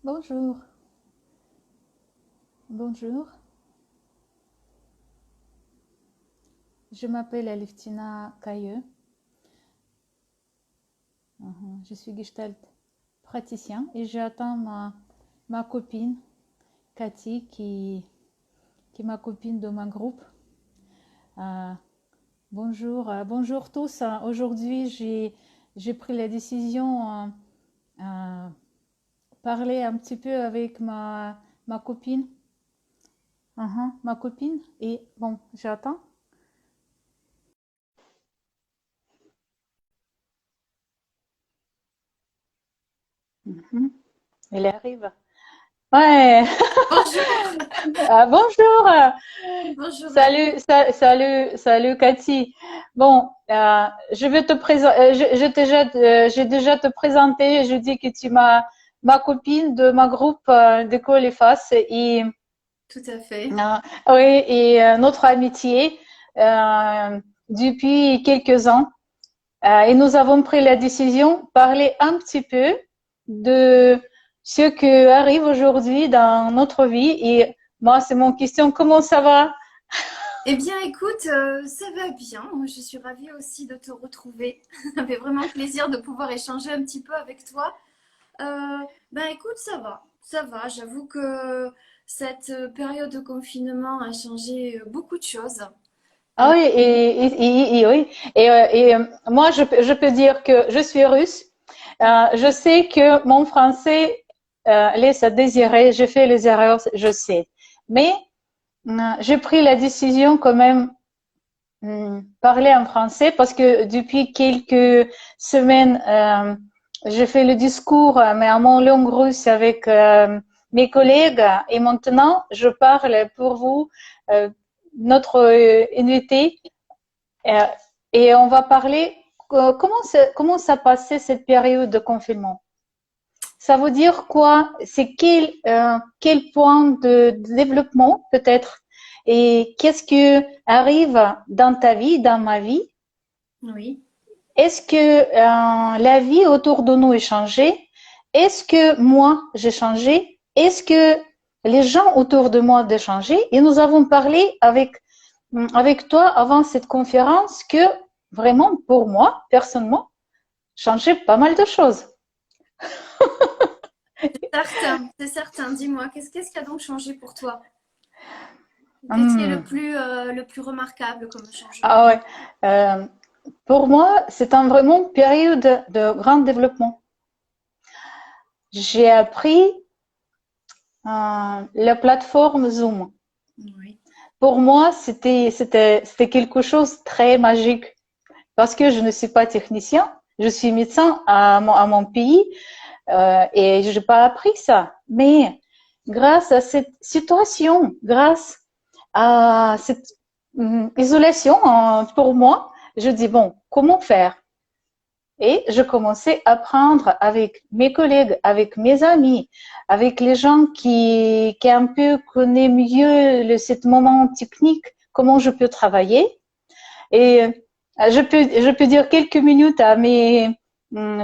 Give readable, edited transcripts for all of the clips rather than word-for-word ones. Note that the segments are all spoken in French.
Bonjour, bonjour. Je m'appelle Aleftina Cailleux. Je suis Gestalt praticien et j'attends ma copine Cathy qui est ma copine de mon groupe. Euh, bonjour tous. Aujourd'hui, j'ai pris la décision de parler un petit peu avec ma copine. Ma copine. Et bon, j'attends. Mhm. Elle arrive. Ouais. Bonjour, Bonjour. bonjour Ali. Salut Cathy. Bon, je vais te présenter, j'ai déjà te présenté. Je dis que tu m'as ma copine de ma groupe d'école EFAS et Tout à fait. euh, oui et notre amitié depuis quelques ans. Et nous avons pris la décision de parler un petit peu de ce qui arrive aujourd'hui dans notre vie. Et moi, c'est mon question, comment ça va? Eh bien, écoute, ça va bien. Moi, je suis ravie aussi de te retrouver. Ça fait vraiment plaisir de pouvoir échanger un petit peu avec toi. Ben, écoute, ça va, ça va. J'avoue que cette période de confinement a changé beaucoup de choses. Ah oui, oui. Moi, je peux dire que je suis russe. Je sais que mon français laisse à désirer. J'ai fait les erreurs, je sais. Mais j'ai pris la décision quand même parler en français parce que depuis quelques semaines, j'ai fait le discours, mais en mon langue russe avec mes collègues. Et maintenant, je parle pour vous, euh, notre invité. Euh, et on va parler comment ça passait cette période de confinement. Ça veut dire quoi? C'est quel point de développement peut-être? Et qu'est-ce qui arrive dans ta vie, dans ma vie? Oui. Est-ce que la vie autour de nous est changée? Est-ce que moi j'ai changé? Est-ce que les gens autour de moi ont changé? Et nous avons parlé avec toi avant cette conférence que vraiment pour moi, personnellement, changeait pas mal de choses. Certain, c'est certain. Dis-moi, qu'est-ce qui a donc changé pour toi? Qu'est-ce qui est Hum. le plus remarquable comme changement? Ah ouais. Euh, pour moi, c'est un vraiment période de grand développement. J'ai appris la plateforme Zoom. Oui. Pour moi, c'était quelque chose de très magique parce que je ne suis pas technicien, je suis médecin à mon pays et je n'ai pas appris ça. Mais grâce à cette situation, grâce à cette isolation pour moi, je dis bon, comment faire? Et je commençais à apprendre avec mes collègues, avec mes amis, avec les gens qui un peu connaissent mieux ce moment technique, comment je peux travailler. Et je peux dire quelques minutes à mes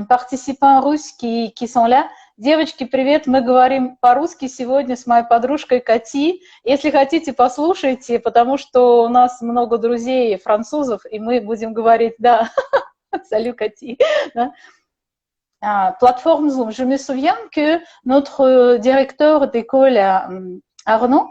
participants russes qui sont là. Девочки, привет! Мы говорим по-русски сегодня с моей подружкой Кати. Если хотите, послушайте, потому что у нас много друзей французов, и мы будем говорить, да, salut Кати. Да. Plateforme Zoom. Je me souviens que notre directeur d'école, Arnaud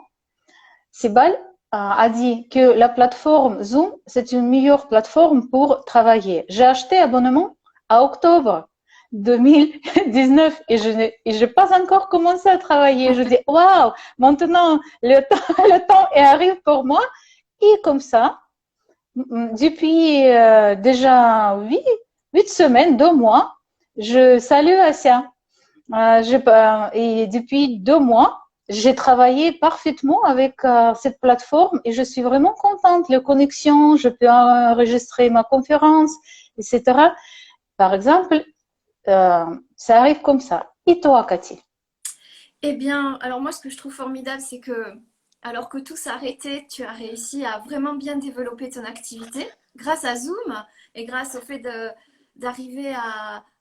Sibal, a dit que la plateforme Zoom, c'est une meilleure plateforme pour travailler. J'ai acheté abonnement à octobre 2019 et je n'ai pas encore commencé à travailler. Je dis, waouh, maintenant le temps arrive pour moi. Et comme ça, depuis déjà 8 semaines, 2 mois, je salue Asia. Et depuis 2 mois, j'ai travaillé parfaitement avec cette plateforme et je suis vraiment contente. Les connexions, je peux enregistrer ma conférence, etc. Par exemple, ça arrive comme ça. Et toi, Cathy? Eh bien, alors moi, ce que je trouve formidable, c'est que, alors que tout s'arrêtait, tu as réussi à vraiment bien développer ton activité grâce à Zoom et grâce au fait d'arriver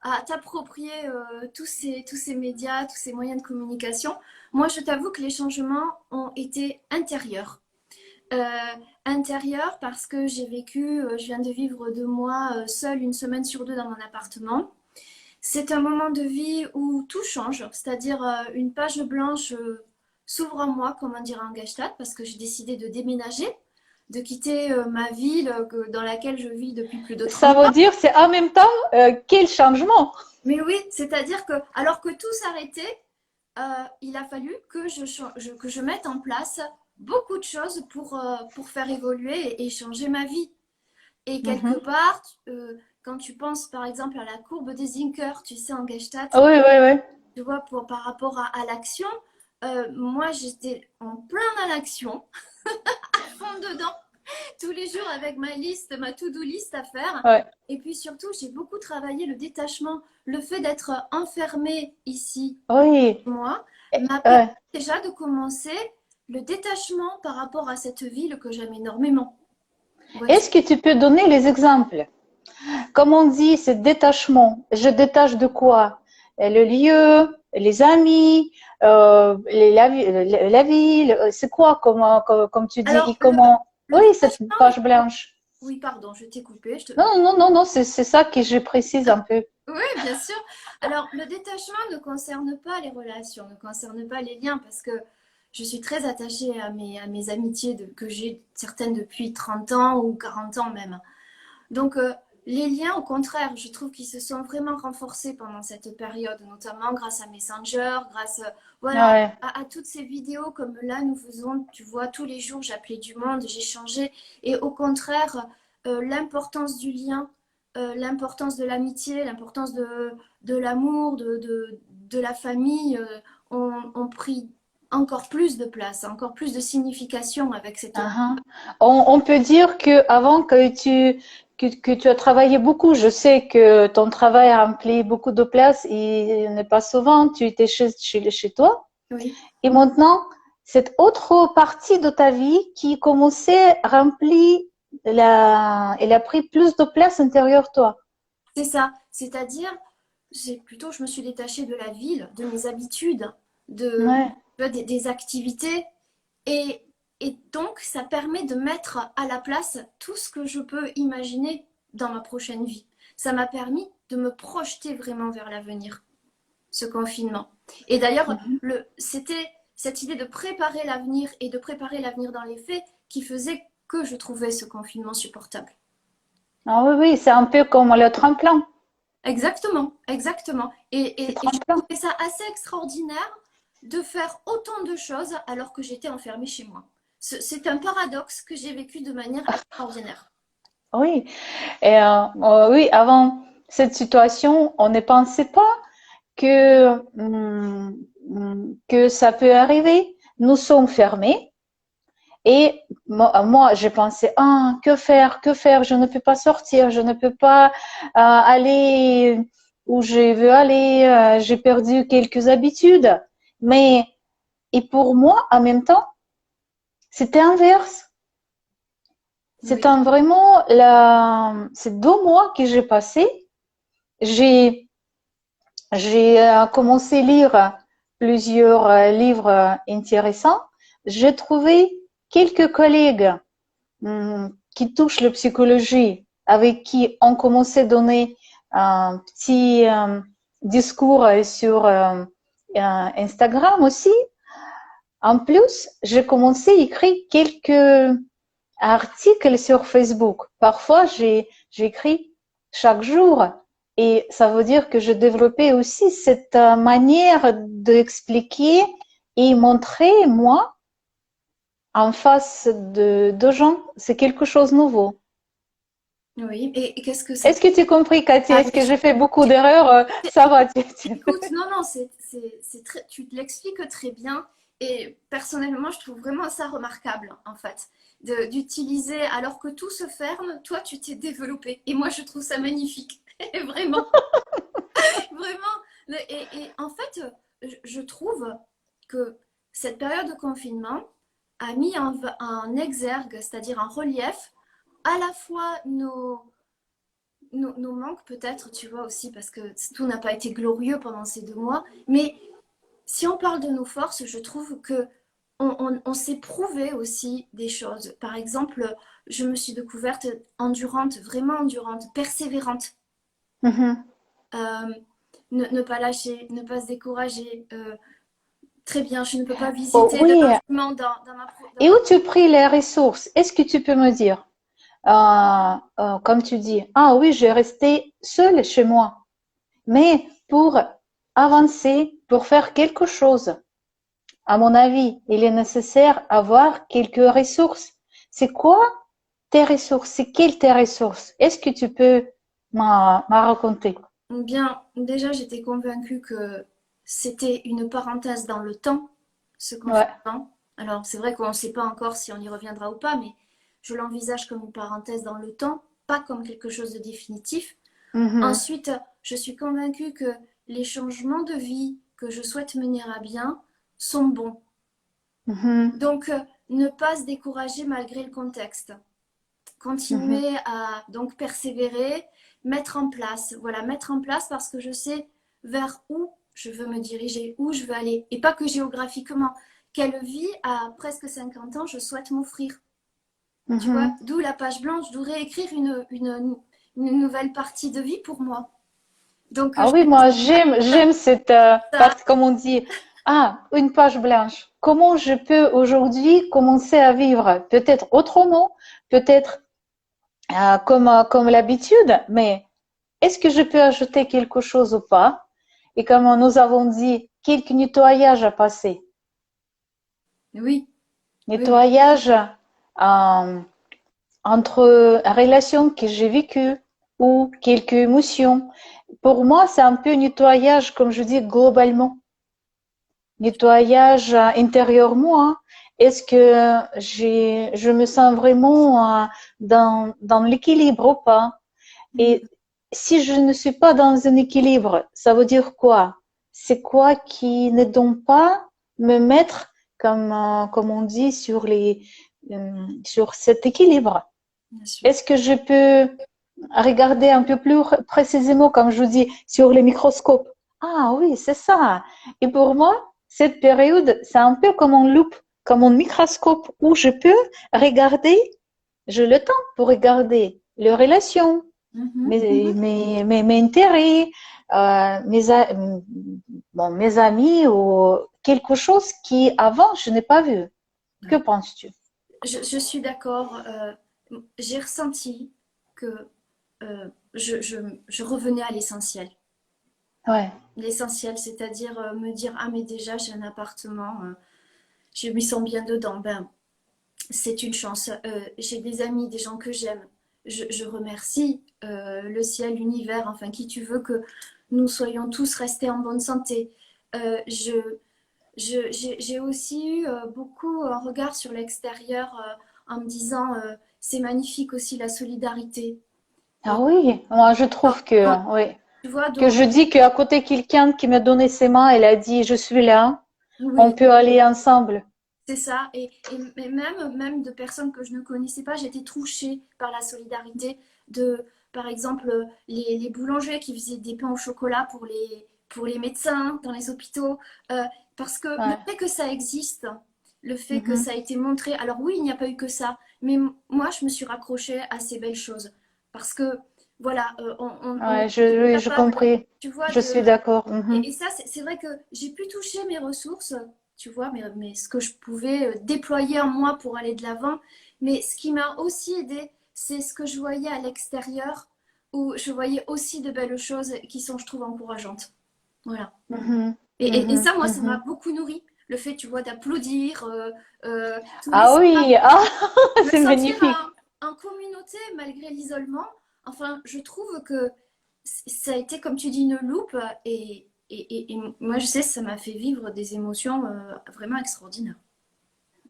à t'approprier tous ces médias, tous ces moyens de communication. Moi, je t'avoue que les changements ont été intérieurs. Euh, Intérieurs parce que j'ai vécu, je viens de vivre 2 mois seule une semaine sur deux dans mon appartement. C'est un moment de vie où tout change, c'est-à-dire une page blanche s'ouvre en moi, comme on dirait en Gestalt, parce que j'ai décidé de déménager, de quitter ma ville dans laquelle je vis depuis plus de Ça 30 veut ans. dire, c'est en même temps, quel changement. Mais oui, c'est-à-dire que alors que tout s'arrêtait, il a fallu que que je mette en place beaucoup de choses pour faire évoluer et changer ma vie. Et quelque Mhm. part, quand tu penses par exemple à la courbe des Zinker, tu sais, en Gestalt, Oui, oui, oui. tu vois, par rapport à l'action, moi j'étais en plein dans l'action, à fond dedans, tous les jours avec ma liste, ma to-do list à faire. Ouais. Et puis surtout, j'ai beaucoup travaillé le détachement, le fait d'être enfermée ici, Oui. moi, Eh, m'a permis ouais. déjà de commencer le détachement par rapport à cette ville que j'aime énormément. Vois-tu? Est-ce que tu peux donner les exemples? Comme on dit, c'est détachement. Je détache de quoi? Le lieu, les amis, la ville. C'est quoi, comme tu dis, et Alors, comment? le Oui, cette détachement, page blanche. oui, pardon, je t'ai coupé. Non, non, non, non, c'est ça que je précise un peu. Oui, bien sûr. Alors, le détachement ne concerne pas les relations, ne concerne pas les liens, parce que je suis très attachée à mes amitiés que j'ai certaines depuis 30 ans ou 40 ans même. Donc, les liens, au contraire, je trouve qu'ils se sont vraiment renforcés pendant cette période, notamment grâce à Messenger, grâce voilà, Ouais. à toutes ces vidéos comme là, nous faisons, tu vois, tous les jours, j'appelais du monde, j'échangeais. Et au contraire, l'importance du lien, l'importance de l'amitié, l'importance de l'amour, de la famille ont pris encore plus de place, encore plus de signification avec cette... Uh-huh. On peut dire que avant que tu as travaillé beaucoup, je sais que ton travail remplit beaucoup de place et n'est pas souvent, tu étais chez toi. Oui. Et maintenant, cette autre partie de ta vie qui commençait à remplir elle a pris plus de place intérieure toi. C'est ça, c'est-à-dire, je me suis détachée de la ville, de mes habitudes, Ouais. des activités, et, et donc ça permet de mettre à la place tout ce que je peux imaginer dans ma prochaine vie. Ça m'a permis de me projeter vraiment vers l'avenir, ce confinement. Et d'ailleurs, Mhm. c'était cette idée de préparer l'avenir et de préparer l'avenir dans les faits qui faisait que je trouvais ce confinement supportable. Ah oui, oui, c'est un peu comme le tremplin. Exactement, exactement. C'est Et je tremplin. trouvais ça assez extraordinaire de faire autant de choses alors que j'étais enfermée chez moi. C'est un paradoxe que j'ai vécu de manière extraordinaire. Oui. Et oui, avant cette situation, on ne pensait pas que ça peut arriver. Nous sommes fermés et moi j'ai pensé, ah, que faire, je ne peux pas sortir, je ne peux pas aller où je veux aller, j'ai perdu quelques habitudes. Mais, et pour moi, en même temps, c'était inverse. C'est Oui, un vraiment, ces 2 mois que j'ai passé, j'ai J'ai commencé à lire plusieurs livres intéressants. J'ai trouvé quelques collègues qui touchent la psychologie, avec qui on commençait à donner un petit discours sur Instagram aussi. En plus, j'ai commencé à écrire quelques articles sur Facebook. Parfois, j'écris chaque jour et ça veut dire que je développais aussi cette manière d'expliquer et montrer, moi, en face de gens, c'est quelque chose de nouveau. oui. Et qu'est-ce que ça... Est-ce que tu as compris, Cathy? Ah, Est-ce que j'ai fait beaucoup d'erreurs? Ça va, écoute, non, non, tu l'expliques très bien. Et personnellement, je trouve vraiment ça remarquable, en fait, d'utiliser, alors que tout se ferme, toi, tu t'es développé. Et moi, je trouve ça magnifique. Vraiment. Vraiment. Et en fait, je trouve que cette période de confinement a mis en exergue, c'est-à-dire en relief, à la fois nos manques peut-être, tu vois aussi, parce que tout n'a pas été glorieux pendant ces 2 mois. Mais si on parle de nos forces, je trouve que on s'est prouvé aussi des choses. Par exemple, je me suis découverte endurante, vraiment endurante, persévérante. Mhm. Euh, ne pas lâcher, ne pas se décourager. Très bien, je ne peux pas Oh, visiter de oui. bâtiment dans Et où ma... tu pris les ressources? Est-ce que tu peux me dire? Comme tu dis, ah oui, je restais seule chez moi. Mais pour avancer, pour faire quelque chose, à mon avis, il est nécessaire avoir quelques ressources. C'est quoi tes ressources? C'est quelles tes ressources? Est-ce que tu peux m'en raconter? Bien, déjà, j'étais convaincue que c'était une parenthèse dans le temps, ce Ouais. confinement. Alors, c'est vrai qu'on ne sait pas encore si on y reviendra ou pas, mais je l'envisage comme une parenthèse dans le temps, pas comme quelque chose de définitif. Mhm. Ensuite, je suis convaincue que les changements de vie que je souhaite mener à bien sont bons. Mhm. Donc, ne pas se décourager malgré le contexte. Mhm. Continuer à donc persévérer, mettre en place parce que je sais vers où je veux me diriger, où je veux aller, et pas que géographiquement. Quelle vie à presque 50 ans je souhaite m'offrir. Tu vois, Mhm. d'où la page blanche, je voudrais écrire une nouvelle partie de vie pour moi. Donc, Ah je oui, vais moi j'aime cette ça. partie, comme on dit, ah, une page blanche. Comment je peux aujourd'hui commencer à vivre? Peut-être autrement, peut-être comme l'habitude, mais est-ce que je peux ajouter quelque chose ou pas? Et comme nous avons dit, quelques nettoyages à passer. Oui, oui, oui. Nettoyage euh, entre relations que j'ai vécues ou quelques émotions. Pour moi, c'est un peu nettoyage, comme je dis, globalement. Nettoyage intérieur moi. Est-ce que je me sens vraiment dans l'équilibre ou pas? Et si je ne suis pas dans un équilibre, ça veut dire quoi? C'est quoi qui ne donne pas me mettre, comme on dit, sur cet équilibre? Bien sûr. Est-ce que je peux regarder un peu plus précisément, comme je vous dis, sur les microscopes? Ah oui, c'est ça. Et pour moi, cette période, c'est un peu comme un loupe, comme un microscope où je peux regarder, j'ai le temps pour regarder les relations, Mhm, mes intérêts, euh, mes, a- bon, mes amis ou quelque chose qui avant je n'ai pas vu. Que mhm. penses-tu? Je suis d'accord. J'ai ressenti que je revenais à l'essentiel. Ouais. L'essentiel, c'est-à-dire me dire, ah mais déjà j'ai un appartement, je m'y sens bien dedans. Ben, c'est une chance. J'ai des amis, des gens que j'aime. Je remercie le ciel, l'univers, enfin qui tu veux que nous soyons tous restés en bonne santé. J'ai aussi eu beaucoup un regard sur l'extérieur en me disant, c'est magnifique aussi la solidarité. Euh, Ah oui, moi je quand- trouve que oui. Tu vois, Que donc je dis qu'à côté quelqu'un qui m'a donné ses mains, elle a dit je suis là, on oui, peut aller ensemble. c'est ça. Et même de personnes que je ne connaissais pas, j'étais touchée par la solidarité de, par exemple, les boulangers qui faisaient des pains au chocolat pour les médecins dans les hôpitaux. Euh, Parce que le Ouais. fait que ça existe, le fait que Mhm. ça a été montré, alors oui, il n'y a pas eu que ça, mais moi, je me suis raccrochée à ces belles choses. Parce que, voilà, on est Ouais, oui, je capable, compris. tu vois, Je suis d'accord. et ça, c'est vrai que j'ai pu toucher mes ressources, tu vois, mais ce que je pouvais déployer en moi pour aller de l'avant. Mais ce qui m'a aussi aidé, c'est ce que je voyais à l'extérieur, où je voyais aussi de belles choses qui sont, je trouve, encourageantes. Voilà. Mhm. Et Mhm. ça, moi, ça m'a Mhm. beaucoup nourri. Le fait, tu vois, d'applaudir, tous les Ah soirs, oui, ah, me c'est sentir magnifique. en communauté malgré l'isolement. Enfin, je trouve que ça a été, comme tu dis, une loupe. Et moi, je sais, ça m'a fait vivre des émotions vraiment extraordinaires.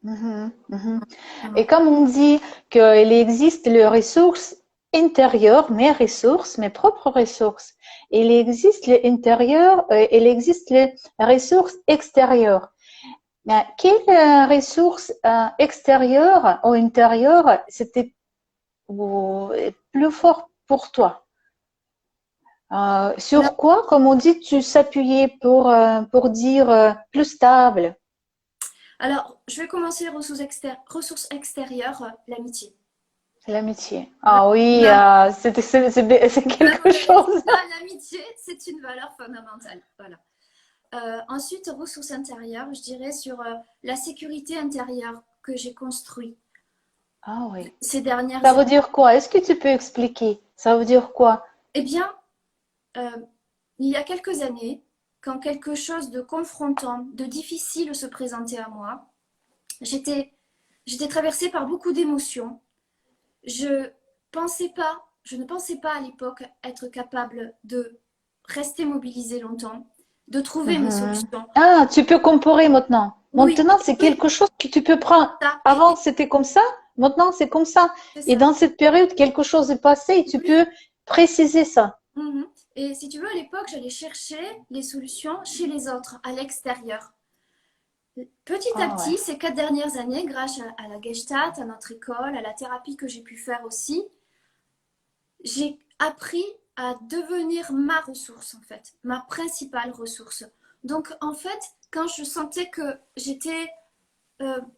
Mhm. Mhm. Et Vraiment. comme on dit qu'il existe les ressources intérieures, mes ressources, mes propres ressources, il existe les intérieures, il existe les ressources extérieures. Mais quelle ressource extérieure ou intérieure c'était plus fort pour toi? Sur quoi, comme on dit, tu s'appuyais pour dire plus stable? Alors, je vais commencer ressources extérieures, l'amitié. L'amitié. Ah oui, Là, c'est quelque chose. là, l'amitié, c'est une valeur fondamentale. Voilà. Ensuite, ressources intérieures, je dirais sur la sécurité intérieure que j'ai construite Ah oui. ces dernières Ça années. veut dire quoi? Est-ce que tu peux expliquer? Ça veut dire quoi? Eh bien, euh, il y a quelques années, quand quelque chose de confrontant, de difficile se présentait à moi, j'étais, j'étais traversée par beaucoup d'émotions. Je je ne pensais pas à l'époque être capable de rester mobilisée longtemps, de trouver mes Mhm. solutions. Ah, tu peux comparer maintenant. Oui, Maintenant, c'est oui, quelque chose que tu peux prendre. ça, Avant, c'était comme ça. Maintenant, c'est comme ça. c'est Et ça. dans cette période, quelque chose est passé et tu Oui. peux préciser ça. Mhm. Et si tu veux, à l'époque, j'allais chercher les solutions chez les autres, à l'extérieur. Petit à Ah ouais. petit, ces 4 dernières années, grâce à la Gestalt, à notre école, à la thérapie que j'ai pu faire aussi, j'ai appris à devenir ma ressource, en fait, ma principale ressource. Donc, en fait, quand je sentais que j'étais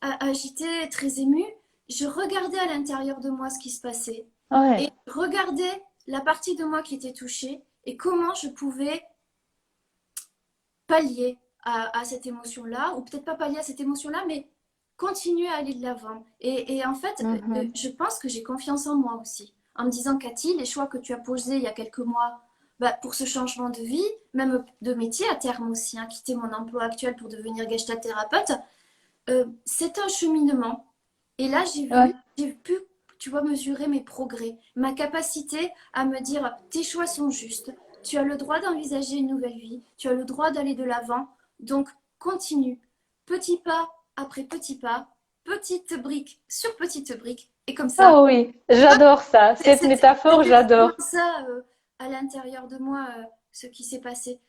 agitée, très émue, je regardais à l'intérieur de moi ce qui se passait Ouais. et regardais la partie de moi qui était touchée et comment je pouvais pallier à cette émotion-là, ou peut-être pas pallier à cette émotion-là, mais continuer à aller de l'avant. Et en fait, Mhm. je pense que j'ai confiance en moi aussi. En me disant, Cathy, les choix que tu as posés il y a quelques mois bah, pour ce changement de vie, même de métier à terme aussi, hein, quitter mon emploi actuel pour devenir gestalt thérapeute, c'est un cheminement. Et là, Ouais. j'ai pu, tu vois, mesurer mes progrès, ma capacité à me dire, tes choix sont justes, tu as le droit d'envisager une nouvelle vie, tu as le droit d'aller de l'avant, donc continue, petit pas après petit pas, petite brique sur petite brique, et comme ça, Ah oui, j'adore ça. Cette métaphore, c'était vraiment j'adore. ça à l'intérieur de moi, ce qui s'est passé.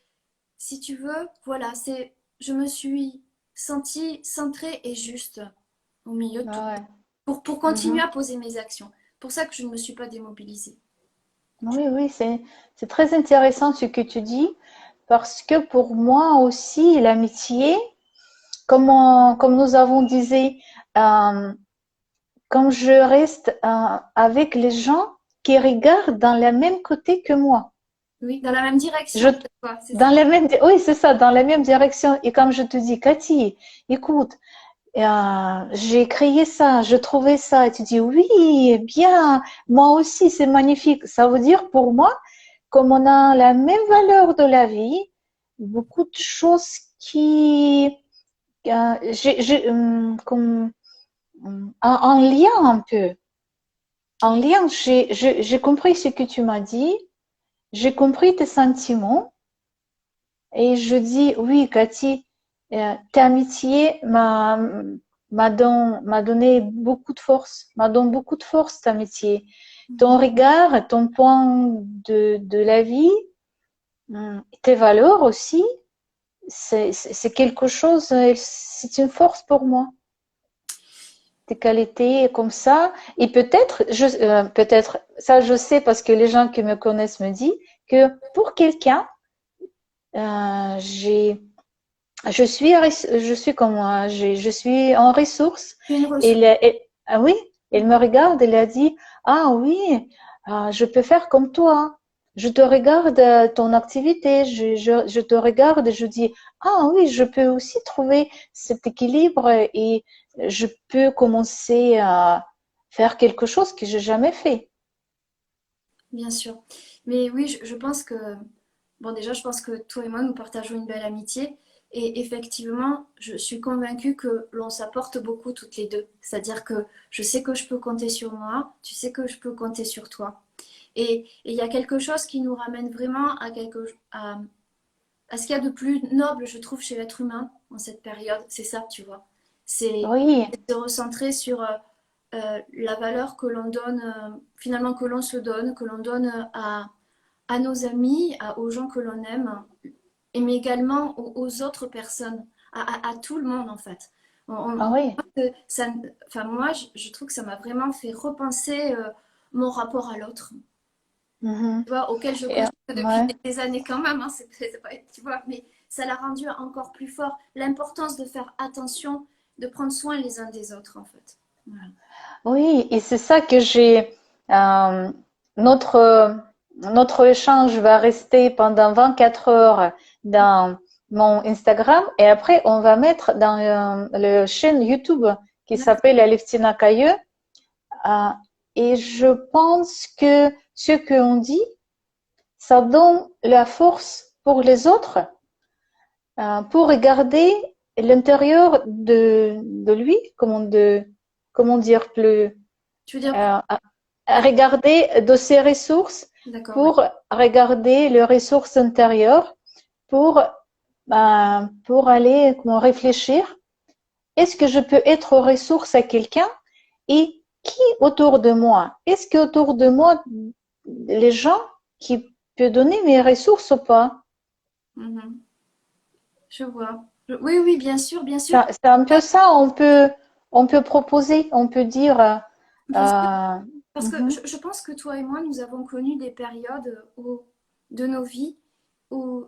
Si tu veux, voilà, je me suis sentie centrée et juste au milieu de tout, Ah ouais. pour continuer Mhm. à poser mes actions. Pour ça que je ne me suis pas démobilisée. Oui, oui, c'est très intéressant ce que tu dis parce que pour moi aussi, l'amitié, comme nous avons disait, euh, quand je reste avec les gens qui regardent dans le même côté que moi, Oui, dans la même je, direction, cette fois, c'est dans ça. la même, oui, c'est ça, dans la même direction. Et comme je te dis, Cathy, écoute, j'ai créé ça, je trouvais ça, et tu dis oui, bien, moi aussi, c'est magnifique. Ça veut dire pour moi, comme on a la même valeur de la vie, beaucoup de choses qui, comme, en lien un peu, en lien, j'ai compris ce que tu m'as dit, j'ai compris tes sentiments, et je dis oui, Cathy, ta amitié m'a donné beaucoup de force, m'a donné beaucoup de force, ta amitié. Ton Mhm. regard, ton point de la vie, tes valeurs aussi, c'est quelque chose, c'est une force pour moi. Tes qualités comme ça. Et peut-être, ça je sais parce que les gens qui me connaissent me disent que pour quelqu'un, j'ai je suis comme moi, je suis en ressource. C'est une Et, ressource. ah oui, elle me regarde, elle a dit, ah oui, je peux faire comme toi. Je te regarde ton activité, je te regarde et je dis, ah oui, je peux aussi trouver cet équilibre et je peux commencer à faire quelque chose que j'ai jamais fait. Bien sûr. Mais oui, je pense que, bon, déjà, je pense que toi et moi, nous partageons une belle amitié. Et effectivement, je suis convaincue que l'on s'apporte beaucoup toutes les deux. C'est-à-dire que je sais que je peux compter sur moi, tu sais que je peux compter sur toi. Et il y a quelque chose qui nous ramène vraiment à ce qu'il y a de plus noble, je trouve, chez l'être humain en cette période. C'est ça, tu vois. C'est Oui, se recentrer sur la valeur que l'on donne, finalement que l'on se donne, que l'on donne à nos amis, aux gens que l'on aime, et mais également aux autres personnes, à tout le monde en fait. ah oui. Ça, enfin, moi, je trouve que ça m'a vraiment fait repenser mon rapport à l'autre, Mhm. tu vois, auquel je Et, cautionne depuis ouais. des années quand même, hein, c'est pas, tu vois, mais ça l'a rendu encore plus fort. L'importance de faire attention, de prendre soin les uns des autres, en fait. Voilà. Oui, et c'est ça que euh, notre, notre échange va rester pendant 24 heures dans mon Instagram et après on va mettre dans le chaîne YouTube qui D'accord. s'appelle Aleftina Cailleux. Euh, et je pense que ce qu'on dit, ça donne la force pour les autres, pour regarder l'intérieur de lui, comment dire plus, Tu veux dire, à regarder de ses ressources, d'accord, oui. pour regarder les ressources intérieures, pour, pour aller réfléchir. Est-ce que je peux être ressource à quelqu'un et qui autour de moi? Est-ce qu'autour de moi, les gens qui peuvent donner mes ressources ou pas? Mhm. Je vois. Oui, oui, bien sûr, bien sûr. C'est un peu ça, on peut proposer, on peut dire, Bien sûr. euh, Parce que mhm, je pense que toi et moi, nous avons connu des périodes de nos vies où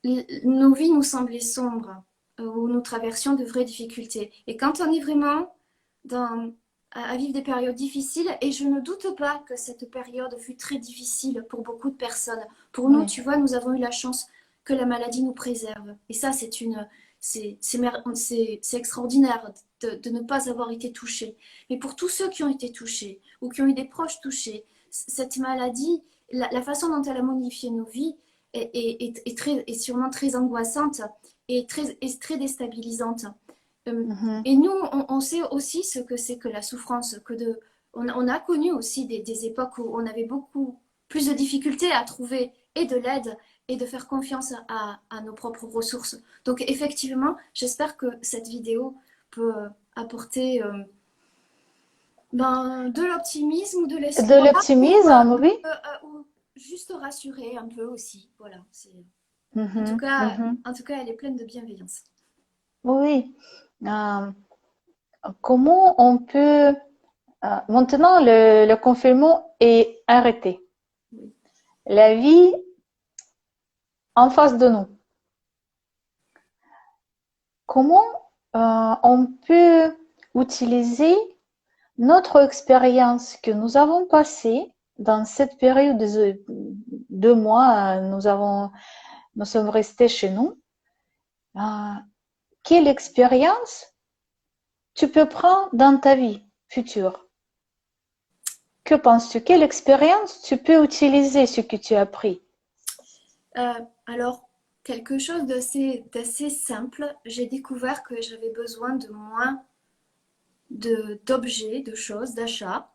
nos vies nous semblaient sombres, où nous traversions de vraies difficultés. Et quand on est vraiment dans, à vivre des périodes difficiles, et je ne doute pas que cette période fut très difficile pour beaucoup de personnes. Pour nous, oui, tu vois, nous avons eu la chance que la maladie nous préserve. Et ça, c'est extraordinaire de ne pas avoir été touchés. Mais pour tous ceux qui ont été touchés ou qui ont eu des proches touchés, cette maladie, la façon dont elle a modifié nos vies, est sûrement très angoissante et très déstabilisante. Euh, mhm, et nous, on sait aussi ce que c'est que la souffrance, on a connu aussi des époques où on avait beaucoup plus de difficultés à trouver et de l'aide et de faire confiance à nos propres ressources. Donc effectivement, j'espère que cette vidéo peut apporter de l'optimisme ou de de l'espoir l'optimisme, oui. ou juste rassurer un peu aussi. Voilà, Mhm, mhm. en tout cas, elle est pleine de bienveillance. Oui. Euh, comment on peut maintenant le confinement est arrêté. Oui. La vie en face de nous. Comment on peut utiliser notre expérience que nous avons passée dans cette période de 2 mois, nous sommes restés chez nous. Euh, quelle expérience tu peux prendre dans ta vie future? Que penses-tu? Quelle expérience tu peux utiliser ce que tu as appris? Alors, quelque chose d'assez simple, j'ai découvert que j'avais besoin de moins d'objets, de choses, d'achats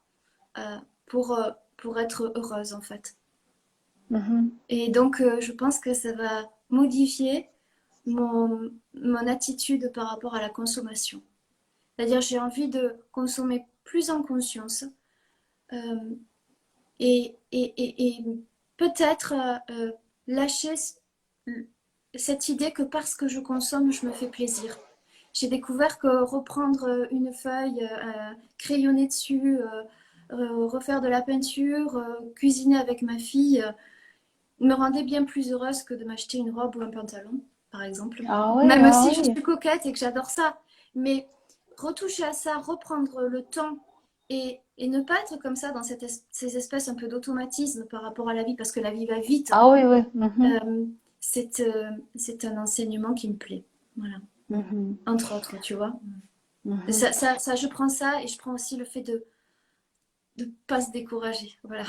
euh, pour être heureuse en fait. Mhm. Et donc, je pense que ça va modifier mon attitude par rapport à la consommation. C'est-à-dire, j'ai envie de consommer plus en conscience euh, et peut-être lâcher cette idée que parce que je consomme, je me fais plaisir. J'ai découvert que reprendre une feuille, crayonner dessus, refaire de la peinture, cuisiner avec ma fille, me rendait bien plus heureuse que de m'acheter une robe ou un pantalon, par exemple. Ah oui, Même ah si je oui. suis coquette et que j'adore ça. Mais retoucher à ça, reprendre le temps et ne pas être comme ça dans ces espèces un peu d'automatisme par rapport à la vie, parce que la vie va vite, Ah oui, oui. Mhm. euh, c'est un enseignement qui me plaît. Voilà. Mhm. Entre autres, tu vois. Mhm. Je prends ça et je prends aussi le fait de ne pas se décourager. Voilà.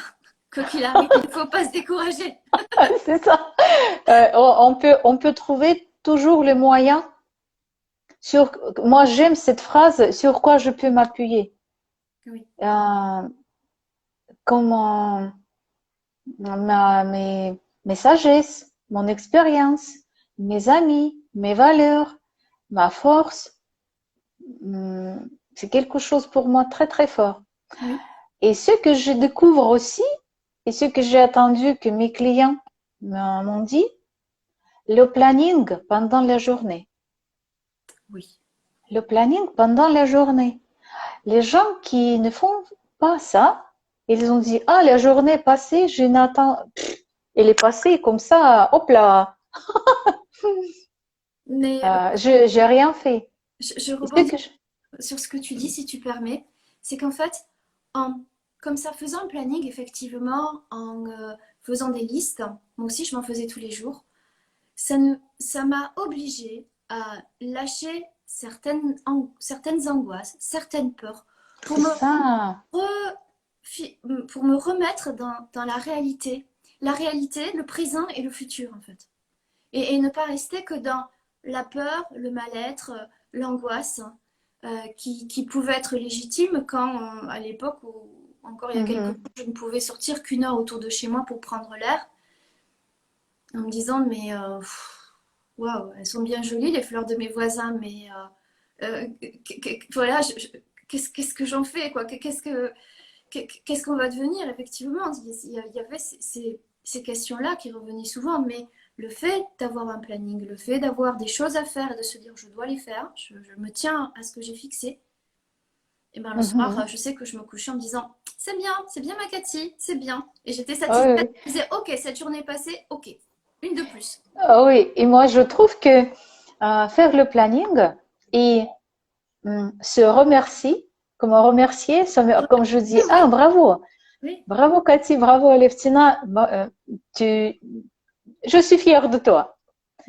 Quoi qu'il arrive, il ne faut pas se décourager. C'est ça. On peut trouver toujours le moyen sur, moi j'aime cette phrase, sur quoi je peux m'appuyer. Oui. Euh, comme mes sagesses, mon expérience, mes amis, mes valeurs, ma force, c'est quelque chose pour moi très très fort. Oui. Et ce que je découvre aussi, et ce que j'ai attendu que mes clients m'ont dit, le planning pendant la journée. Oui. Le planning pendant la journée. Les gens qui ne font pas ça, Ils ont dit, ah, la journée est passée, je n'attends, elle est passée comme ça, hop là, Mais j'ai rien fait. je Et ce rebondis que je- sur ce que tu dis, si tu permets. C'est qu'en fait, en, comme ça, faisant un planning, effectivement, en faisant des listes, moi aussi je m'en faisais tous les jours, ça m'a obligée à lâcher certaines angoisses, certaines peurs, pour C'est me, ça. pour me remettre dans la réalité, le présent et le futur, en fait. Et ne pas rester que dans la peur, le mal-être, l'angoisse, qui pouvait être légitime quand, à l'époque, où encore il y a quelques jours, Mhm. je ne pouvais sortir qu'une heure autour de chez moi pour prendre l'air, en me disant, mais waouh, elles sont bien jolies, les fleurs de mes voisins, mais voilà, qu'est-ce que j'en fais, quoi? Qu'est-ce qu'on va devenir, effectivement? Il y avait ces questions-là qui revenaient souvent, mais le fait d'avoir un planning, le fait d'avoir des choses à faire et de se dire je dois les faire, je me tiens à ce que j'ai fixé, et bien le soir, Mhm. je sais que je me couchais en me disant c'est bien ma Cathy, c'est bien. Et j'étais Ah satisfaite, oui, je me disais ok, cette journée est passée, ok, une de plus. ah oui. Et moi, je trouve que faire le planning et se remercier, comment remercier, comme je dis, ah, Oui, bravo, oui, bravo Cathy, bravo Aleftina, tu, je suis fière de toi.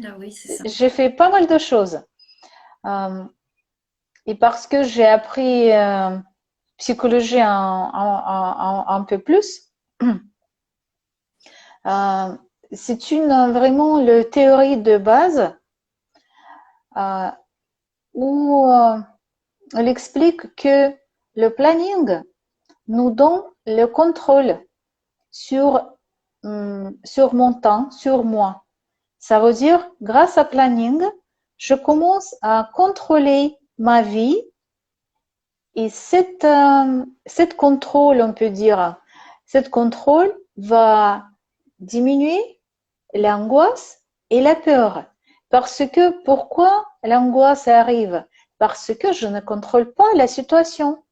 ah oui, c'est ça. J'ai fait pas mal de choses. Euh, et parce que j'ai appris psychologie un peu plus, euh, c'est vraiment le théorie de base euh, où elle explique que le planning nous donne le contrôle sur, sur mon temps, sur moi. Ça veut dire, grâce à planning, je commence à contrôler ma vie et cette contrôle, on peut dire, cette contrôle va diminuer l'angoisse et la peur. Parce que pourquoi l'angoisse arrive? Parce que je ne contrôle pas la situation.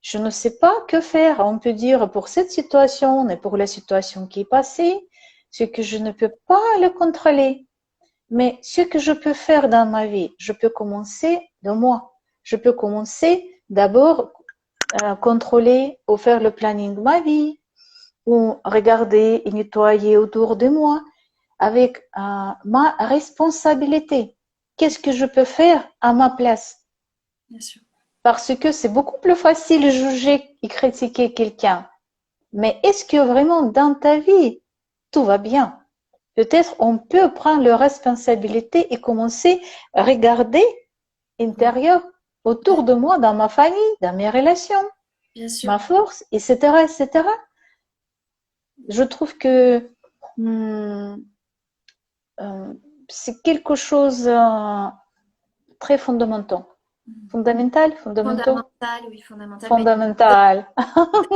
Je ne sais pas que faire. On peut dire pour cette situation et pour la situation qui est passée, ce que je ne peux pas le contrôler. Mais ce que je peux faire dans ma vie, je peux commencer de moi. Je peux commencer d'abord à contrôler ou faire le planning de ma vie, ou regarder et nettoyer autour de moi avec ma responsabilité. Qu'est-ce que je peux faire à ma place? Bien sûr. Parce que c'est beaucoup plus facile de juger et critiquer quelqu'un. Mais est-ce que vraiment dans ta vie, tout va bien? Peut-être on peut prendre la responsabilité et commencer à regarder Oui, intérieur autour de moi, dans ma famille, dans mes relations, bien sûr. ma force, etc., etc. Je trouve que hum, euh, c'est quelque chose très fondamental. Fondamental, fondamentaux, Fondamental, oui, fondamental. Mais fondamental.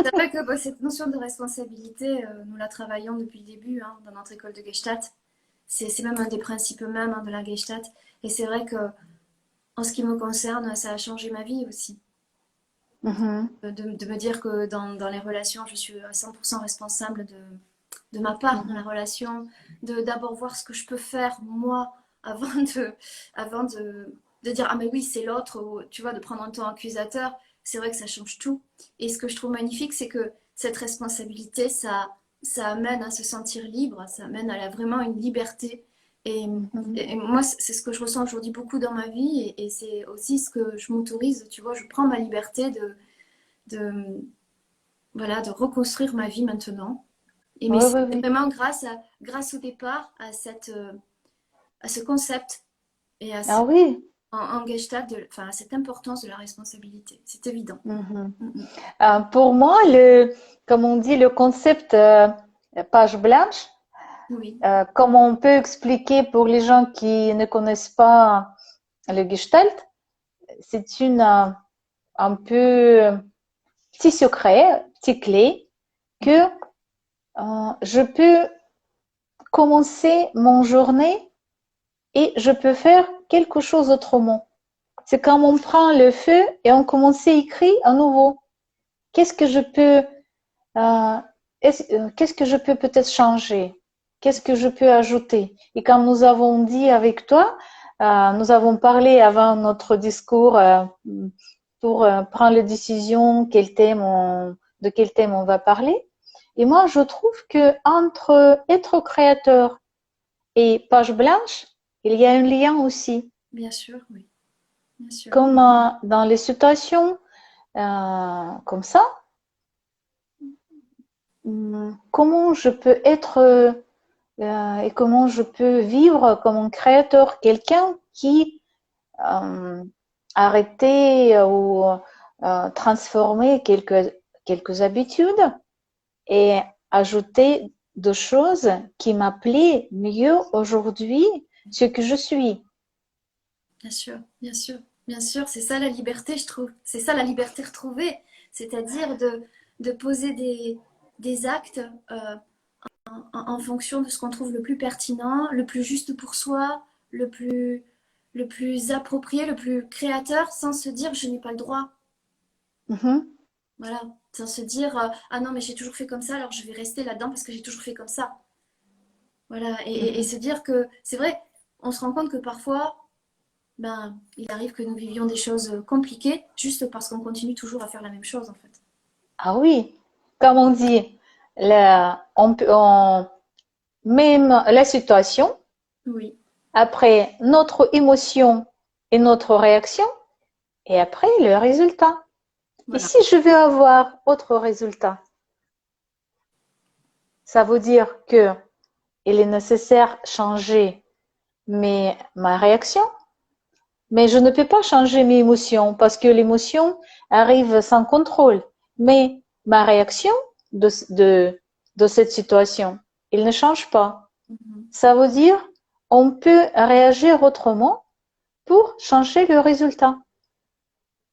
c'est vrai que bah, cette notion de responsabilité, nous la travaillons depuis le début hein, dans notre école de Gestalt. C'est même un des principes mêmes hein, de la Gestalt. Et c'est vrai que en ce qui me concerne, ça a changé ma vie aussi. Mhm, De me dire que dans les relations, je suis à 100% responsable de ma part dans la mhm. relation, de d'abord voir ce que je peux faire moi avant de dire ah mais oui c'est l'autre, ou, tu vois, de prendre un ton accusateur. C'est vrai que ça change tout. Et ce que je trouve magnifique, c'est que cette responsabilité, ça amène à se sentir libre, ça amène à vraiment une liberté. Et, Mhm. et moi, c'est ce que je ressens aujourd'hui beaucoup dans ma vie, et c'est aussi ce que je m'autorise, tu vois, je prends ma liberté de, voilà, de reconstruire ma vie maintenant. Et mais Oui, c'est oui, oui. vraiment grâce au départ à ce concept et Ah oui. en Gestalt, enfin, à cette importance de la responsabilité. C'est évident. Mhm. Mm, mm. Pour moi, comme on dit, le concept page blanche, Oui, comment on peut expliquer pour les gens qui ne connaissent pas le Gestalt, c'est un peu petit secret, petit clé que je peux commencer mon journée et je peux faire quelque chose autrement. C'est comme on prend le feu et on commence à écrire à nouveau. Qu'est-ce que je peux euh, qu'est-ce que je peux peut-être changer? Qu'est-ce que je peux ajouter? Et comme nous avons dit avec toi, nous avons parlé avant notre discours pour prendre la décision de quel thème on va parler. Et moi, je trouve que entre être créateur et page blanche, il y a un lien aussi. Bien sûr, oui, bien sûr. Comme dans les situations comme ça, comment je peux être et comment je peux vivre comme un créateur, quelqu'un qui arrêter ou transformer quelques habitudes et ajouter des choses qui m'appelaient mieux aujourd'hui ce que je suis. Bien sûr, bien sûr, bien sûr, c'est ça la liberté, je trouve. C'est ça la liberté retrouvée, c'est-à-dire de poser des actes en fonction de ce qu'on trouve le plus pertinent, le plus juste pour soi, le plus approprié, le plus créateur, sans se dire je n'ai pas le droit. Mhm. Voilà, sans se dire ah non, mais j'ai toujours fait comme ça, alors je vais rester là-dedans parce que j'ai toujours fait comme ça. Voilà, et Mhm. se dire que c'est vrai, on se rend compte que parfois, ben, il arrive que nous vivions des choses compliquées juste parce qu'on continue toujours à faire la même chose en fait. Ah oui, comme on dit, même la situation, Oui, après notre émotion et notre réaction, et après le résultat. Et voilà, si je veux avoir autre résultat, ça veut dire que il est nécessaire changer ma réaction, mais je ne peux pas changer mes émotions parce que l'émotion arrive sans contrôle. Mais ma réaction de, de, de cette situation, il ne change pas. mhm, Ça veut dire on peut réagir autrement pour changer le résultat.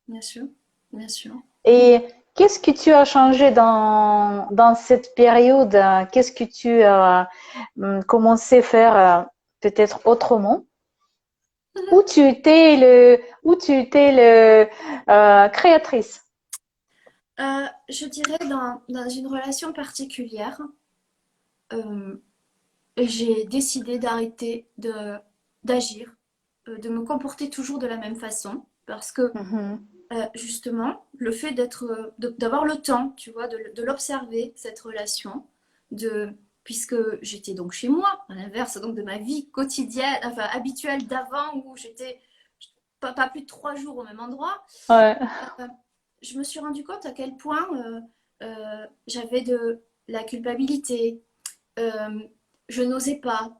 bien sûr, bien sûr. Et qu'est-ce que tu as changé dans cette période? Qu'est-ce que tu as commencé à faire peut-être autrement? Où tu étais créatrice? Je dirais dans une relation particulière, euh, j'ai décidé d'arrêter d'agir, de me comporter toujours de la même façon parce que Mhm, justement, le fait d'avoir le temps, tu vois, de l'observer, cette relation, puisque j'étais donc chez moi, à l'inverse donc de ma vie quotidienne, enfin habituelle d'avant où j'étais pas plus de 3 jours au même endroit, ouais. euh, je me suis rendu compte à quel point j'avais de la culpabilité, euh, je n'osais pas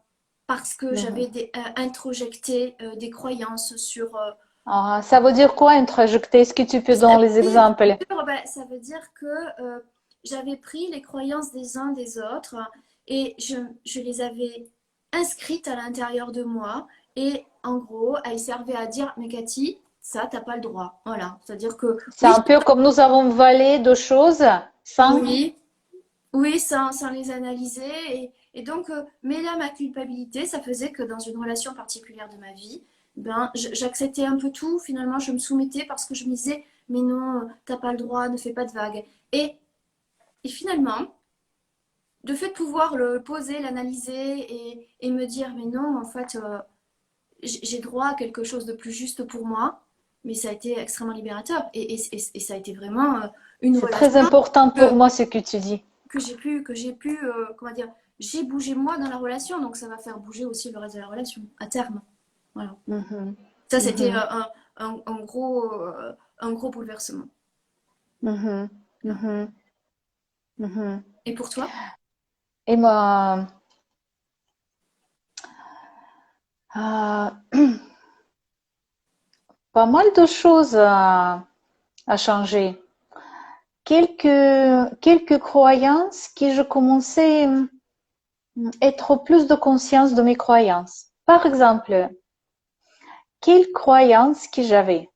parce que Mhm. j'avais introjecté des croyances sur Ah, ça veut dire quoi introjecter? Est-ce que tu peux donner les Oui, bien exemples? sûr, ben, ça veut dire que j'avais pris les croyances des uns des autres et je les avais inscrites à l'intérieur de moi. Et en gros, elles servaient à dire, mais Cathy, ça, t'as pas le droit. Voilà. C'est-à-dire que C'est oui, un peu comme nous avons valé de choses sans. oui, oui, sans les analyser. Et donc, mais là, ma culpabilité, ça faisait que dans une relation particulière de ma vie, ben, j'acceptais un peu tout. Finalement, je me soumettais parce que je me disais, mais non, t'as pas le droit, ne fais pas de vagues. Et, et finalement, de fait de pouvoir le poser, l'analyser et me dire, mais non, en fait, j'ai droit à quelque chose de plus juste pour moi. Mais ça a été extrêmement libérateur. Et ça a été vraiment une C'est relation très important pour que, moi ce que tu dis. que j'ai pu comment dire, j'ai bougé moi dans la relation, donc ça va faire bouger aussi le reste de la relation à terme. Voilà. Mhm, Ça, c'était mhm, un gros bouleversement. mhm, mhm, mhm. Et pour toi? Et moi, euh, pas mal de choses à changer. Quelques croyances que je commençais à être plus de conscience de mes croyances. Par exemple, quelle croyance que j'avais?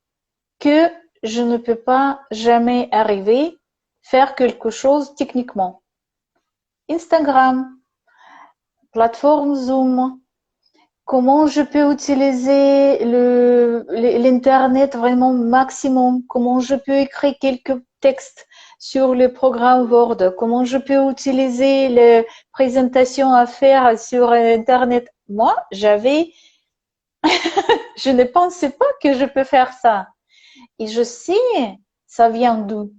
Que je ne peux pas jamais arriver faire quelque chose techniquement. Instagram, plateforme Zoom, comment je peux utiliser l'internet vraiment maximum, comment je peux écrire quelques textes sur le programme Word, comment je peux utiliser les présentations à faire sur Internet. Moi, je ne pensais pas que je peux faire ça. Et je sais, ça vient d'où?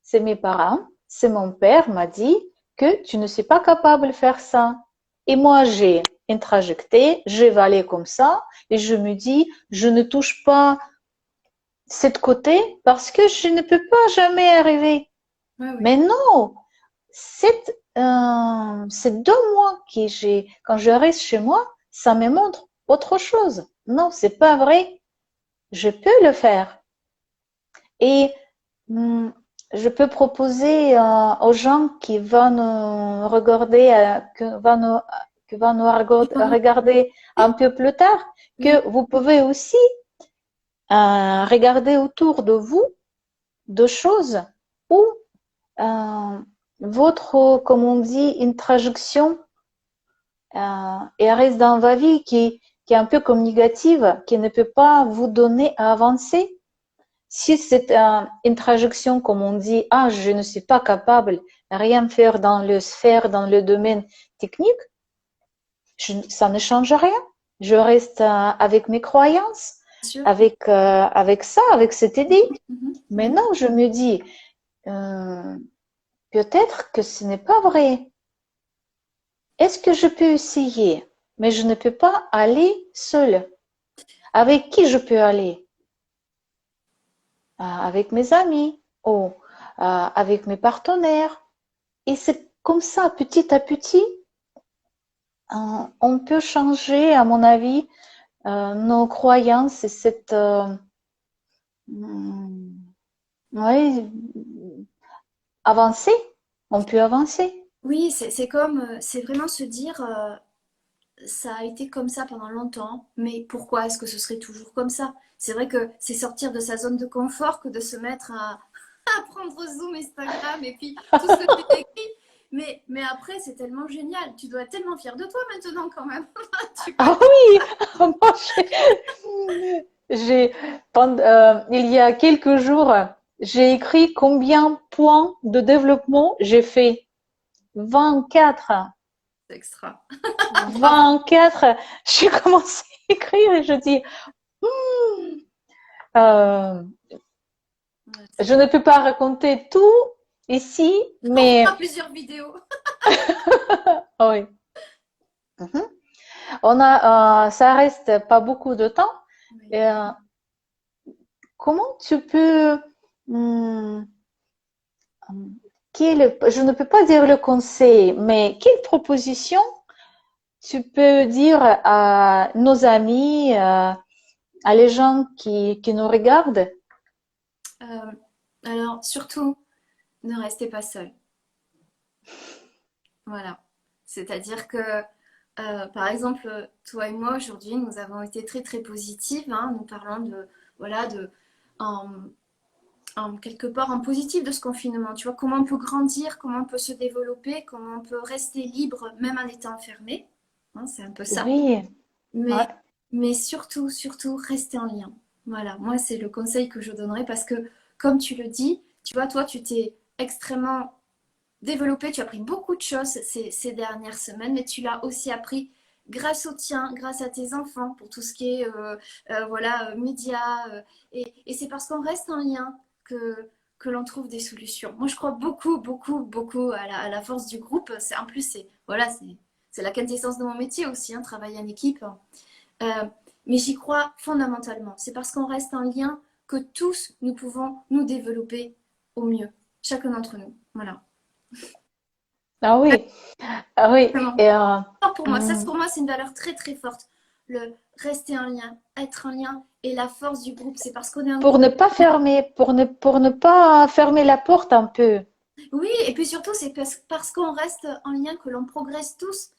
C'est mes parents, c'est mon père m'a dit que tu ne suis pas capable de faire ça. Et moi, j'ai introjecté, j'ai valé comme ça, et je me dis, je ne touche pas cette côté parce que je ne peux pas jamais arriver. Ouais, oui. Mais non, c'est 2 mois que quand je reste chez moi, ça me montre autre chose. Non, c'est pas vrai. Je peux le faire. Et je peux proposer aux gens qui vont nous regarder, qui vont nous regarder un peu plus tard, que vous pouvez aussi regarder autour de vous de choses où votre, comme on dit, une trajection et reste dans votre vie qui est un peu comme négative, qui ne peut pas vous donner à avancer. Si c'est une trajection, comme on dit, je ne suis pas capable de rien faire dans le sphère, dans le domaine technique, ça ne change rien. Je reste avec mes croyances, avec ça, avec cette idée. Maintenant, je me dis, peut-être que ce n'est pas vrai. Est-ce que je peux essayer? Mais je ne peux pas aller seule. Avec qui je peux aller? Avec mes amis ou avec mes partenaires. Et c'est comme ça, petit à petit, on peut changer, à mon avis, nos croyances et avancer. On peut avancer. Oui, c'est vraiment se dire, ça a été comme ça pendant longtemps, mais pourquoi est-ce que ce serait toujours comme ça? C'est vrai que c'est sortir de sa zone de confort que de se mettre à prendre Zoom, Instagram et puis tout ce que tu écrit. Mais après, c'est tellement génial. Tu dois être tellement fière de toi maintenant quand même. Ah oui, moi, il y a quelques jours, j'ai écrit combien points de développement j'ai fait. 24. C'est extra. 24. J'ai commencé à écrire et je dis, je ne peux pas raconter tout ici, mais On fera plusieurs vidéos. oui. Ça reste pas beaucoup de temps. Oui. Comment tu peux, je ne peux pas dire le conseil, mais quelle proposition tu peux dire à nos amis, à les gens qui nous regardent? Alors, surtout, ne restez pas seul. Voilà. C'est-à-dire que, par exemple, toi et moi, aujourd'hui, nous avons été très, très positives. Hein. Nous parlons voilà, quelque part en positif de ce confinement. Tu vois, comment on peut grandir, comment on peut se développer, comment on peut rester libre même en étant enfermé. Hein, c'est un peu ça. Oui, ouais. Mais surtout, surtout, rester en lien. Voilà, moi, c'est le conseil que je donnerais parce que, comme tu le dis, tu vois, toi, tu t'es extrêmement développé, tu as appris beaucoup de choses ces dernières semaines, mais tu l'as aussi appris grâce au tien, grâce à tes enfants, pour tout ce qui est voilà, médias. Et c'est parce qu'on reste en lien que l'on trouve des solutions. Moi, je crois beaucoup, beaucoup, beaucoup à la force du groupe. En plus, voilà, c'est la quintessence de mon métier aussi, hein, travailler en équipe. Mais j'y crois fondamentalement. C'est parce qu'on reste en lien que tous, nous pouvons nous développer au mieux. Chacun d'entre nous. Voilà. Ah oui, ah oui. Vraiment. Et, Pour moi, pour moi, c'est une valeur très très forte. Le rester en lien, être en lien et la force du groupe, c'est parce qu'on est un pour groupe. ne pas fermer, pour ne pas fermer la porte un peu. Oui, et puis surtout, c'est parce qu'on reste en lien que l'on progresse tous.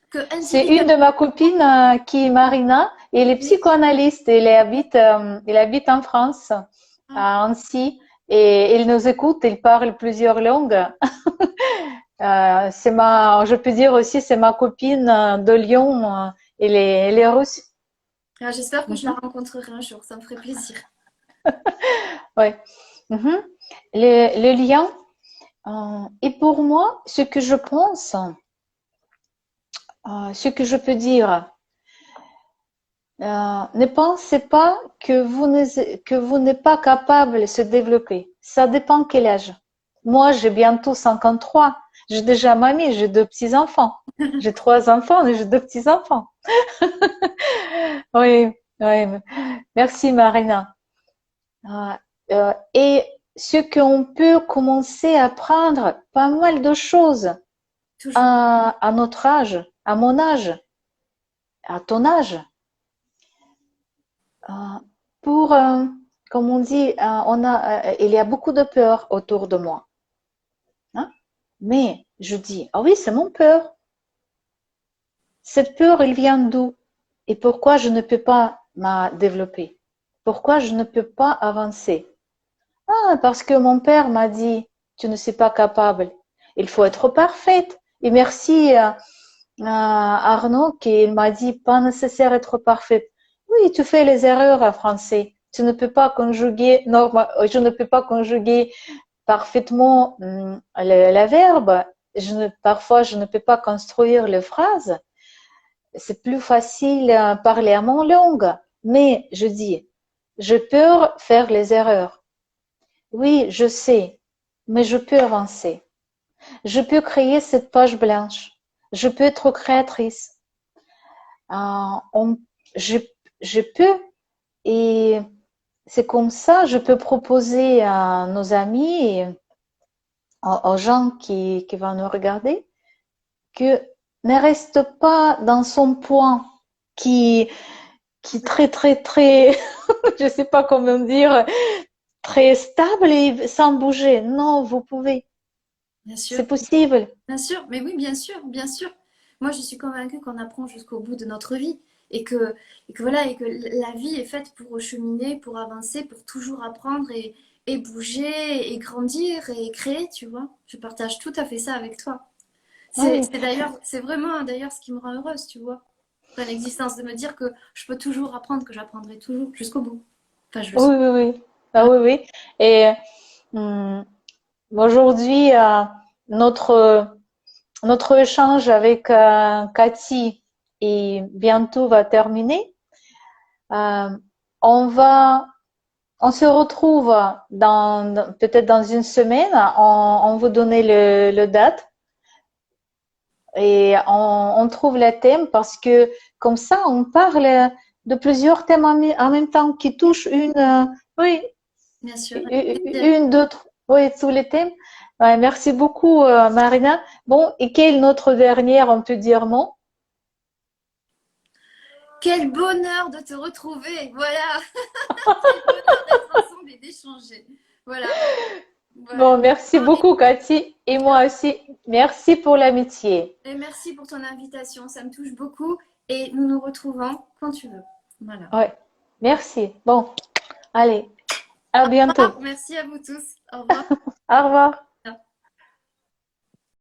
C'est une de ma copines qui est Marina, elle est psychanalyste, elle habite en France, à Annecy, et elle nous écoute, elle parle plusieurs langues. Je peux dire aussi, c'est ma copine de Lyon, elle est russe. J'espère que je la rencontrerai un jour, ça me ferait plaisir. Ouais. Le lien, Et pour moi, ce que je pense, ce que je peux dire, ne pensez pas que vous n'êtes pas capable de se développer. Ça dépend quel âge. Moi, j'ai bientôt 53. J'ai déjà mamie, j'ai 2 petits-enfants. J'ai 3 enfants et j'ai 2 petits-enfants. Oui, oui. Merci, Marina. Et ce qu'on peut commencer à apprendre pas mal de choses Toujours. à notre âge, à mon âge, à ton âge. Euh, pour, comme on dit, il y a beaucoup de peur autour de moi. Hein? Mais je dis, ah oui, c'est mon peur. Cette peur, elle vient d'où? Et pourquoi je ne peux pas me développer? Pourquoi je ne peux pas avancer? Ah, parce que mon père m'a dit, tu ne suis pas capable. Il faut être parfaite. Et merci à Arnaud qui m'a dit, pas nécessaire d'être parfaite. Oui, tu fais les erreurs en français. Tu ne peux pas conjuguer, je ne peux pas conjuguer parfaitement le verbe. Parfois, je ne peux pas construire les phrases. C'est plus facile parler à mon langue. Mais je dis, je peux faire les erreurs. Oui, je sais, mais je peux avancer. Je peux créer cette page blanche. Je peux être créatrice. On, je, je peux, et c'est comme ça, je peux proposer à nos amis et aux gens qui vont nous regarder que ne reste pas dans son point qui, qui très, très, très, je sais pas comment dire, très stable et sans bouger. Non, vous pouvez. Bien sûr. C'est possible. Bien sûr, mais oui, bien sûr, bien sûr. Moi, je suis convaincue qu'on apprend jusqu'au bout de notre vie et que voilà, et que la vie est faite pour cheminer, pour avancer, pour toujours apprendre et bouger et grandir et créer, tu vois. Je partage tout à fait ça avec toi. Oui, C'est d'ailleurs, c'est vraiment d'ailleurs ce qui me rend heureuse, tu vois. Dans l'existence, de me dire que je peux toujours apprendre, que j'apprendrai toujours jusqu'au bout. Enfin, je le oui, sens. oui, oui. Ah Voilà. oui, oui. Et hum, aujourd'hui, notre échange avec Cathy et bientôt va terminer. Euh, on va, on se retrouve peut-être dans une semaine. On vous donner le date et on trouve les thèmes parce que comme ça, on parle de plusieurs thèmes en même temps qui touchent oui, Bien sûr. une, d'autres, oui, tous les thèmes. Ouais, merci beaucoup, Marina. Bon, et quel notre dernière, on peut dire non? Quel bonheur de te retrouver. Voilà. Quel bonheur d'être ensemble et d'échanger. Voilà. Voilà. Bon, merci beaucoup, Cathy. Et moi aussi, merci pour l'amitié. Et merci pour ton invitation, ça me touche beaucoup et nous nous retrouvons quand tu veux. Voilà. Ouais, merci. Bon, allez, à Au revoir, bientôt. merci à vous tous. Au revoir. Au revoir.